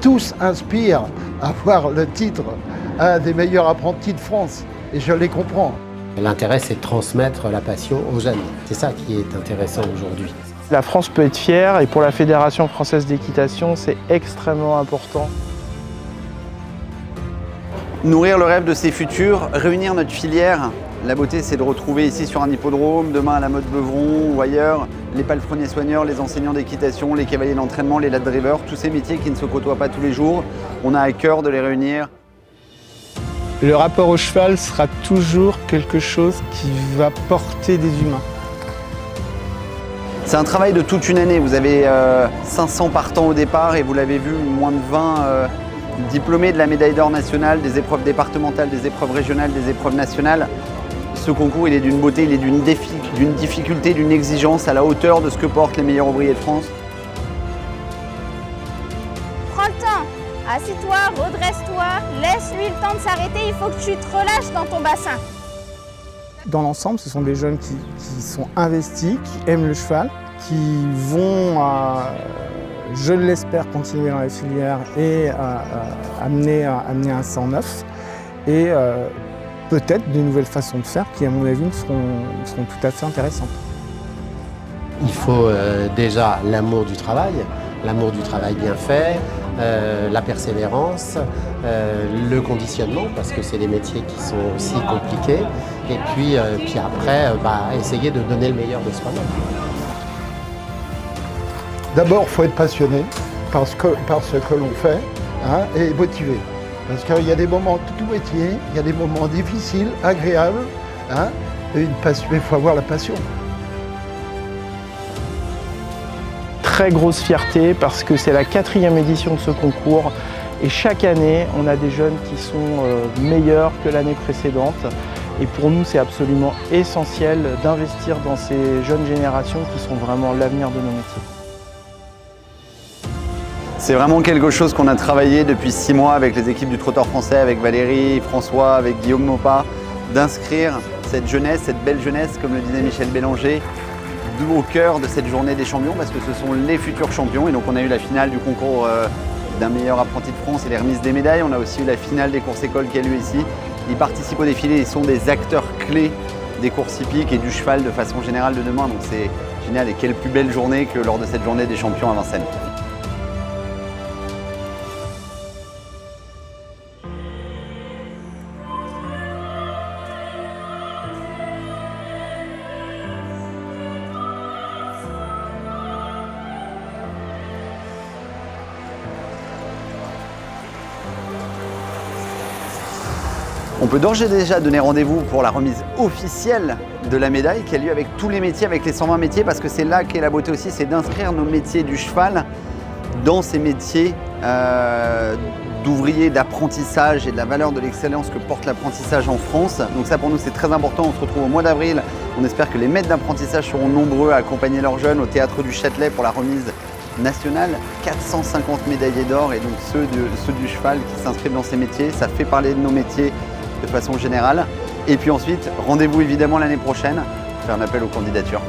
tous inspirent à avoir le titre un des meilleurs apprentis de France. Et je les comprends. L'intérêt, c'est de transmettre la passion aux jeunes. C'est ça qui est intéressant aujourd'hui. La France peut être fière et pour la Fédération française d'équitation, c'est extrêmement important. Nourrir le rêve de ses futurs, réunir notre filière. La beauté, c'est de retrouver ici sur un hippodrome, demain à la Motte Beuvron ou ailleurs, les palefreniers soigneurs, les enseignants d'équitation, les cavaliers d'entraînement, les lad drivers, tous ces métiers qui ne se côtoient pas tous les jours. On a à cœur de les réunir. Le rapport au cheval sera toujours quelque chose qui va porter des humains. C'est un travail de toute une année. Vous avez 500 partants au départ et vous l'avez vu, moins de 20 diplômés de la médaille d'or nationale, des épreuves départementales, des épreuves régionales, des épreuves nationales. Ce concours, il est d'une beauté, il est d'une difficulté, d'une exigence à la hauteur de ce que portent les meilleurs ouvriers de France. Prends le temps, assis-toi, redresse-toi, laisse-lui le temps de s'arrêter, il faut que tu te relâches dans ton bassin. Dans l'ensemble, ce sont des jeunes qui sont investis, qui aiment le cheval, qui vont, je l'espère, continuer dans la filière et amener un 109. Et peut-être de nouvelles façons de faire qui, à mon avis, seront tout à fait intéressantes. Il faut déjà l'amour du travail bien fait, la persévérance, le conditionnement, parce que c'est des métiers qui sont aussi compliqués, et puis après, essayer de donner le meilleur de soi-même. D'abord, il faut être passionné par ce que l'on fait, hein, et motivé. Parce qu'il y a des moments, tout métier, il y a des moments difficiles, agréables, hein, et il faut avoir la passion. Très grosse fierté parce que c'est la 4e édition de ce concours et chaque année, on a des jeunes qui sont meilleurs que l'année précédente. Et pour nous, c'est absolument essentiel d'investir dans ces jeunes générations qui sont vraiment l'avenir de nos métiers. C'est vraiment quelque chose qu'on a travaillé depuis 6 mois avec les équipes du Trotteur français, avec Valérie, François, avec Guillaume Maupas, d'inscrire cette jeunesse, cette belle jeunesse, comme le disait Michel Bélanger, au cœur de cette journée des champions, parce que ce sont les futurs champions. Et donc on a eu la finale du concours d'un meilleur apprenti de France et les remises des médailles. On a aussi eu la finale des courses écoles qui a lieu ici. Ils participent au défilé, ils sont des acteurs clés des courses hippiques et du cheval de façon générale de demain. Donc c'est génial et quelle plus belle journée que lors de cette journée des champions à Vincennes. On peut d'ores et déjà donner rendez-vous pour la remise officielle de la médaille qui a lieu avec tous les métiers, avec les 120 métiers, parce que c'est là qu'est la beauté aussi, c'est d'inscrire nos métiers du cheval dans ces métiers d'ouvriers, d'apprentissage et de la valeur de l'excellence que porte l'apprentissage en France. Donc ça pour nous c'est très important, on se retrouve au mois d'avril. On espère que les maîtres d'apprentissage seront nombreux à accompagner leurs jeunes au Théâtre du Châtelet pour la remise nationale. 450 médaillés d'or et donc ceux du cheval qui s'inscrivent dans ces métiers. Ça fait parler de nos métiers de façon générale. Et puis ensuite, rendez-vous évidemment l'année prochaine pour faire un appel aux candidatures.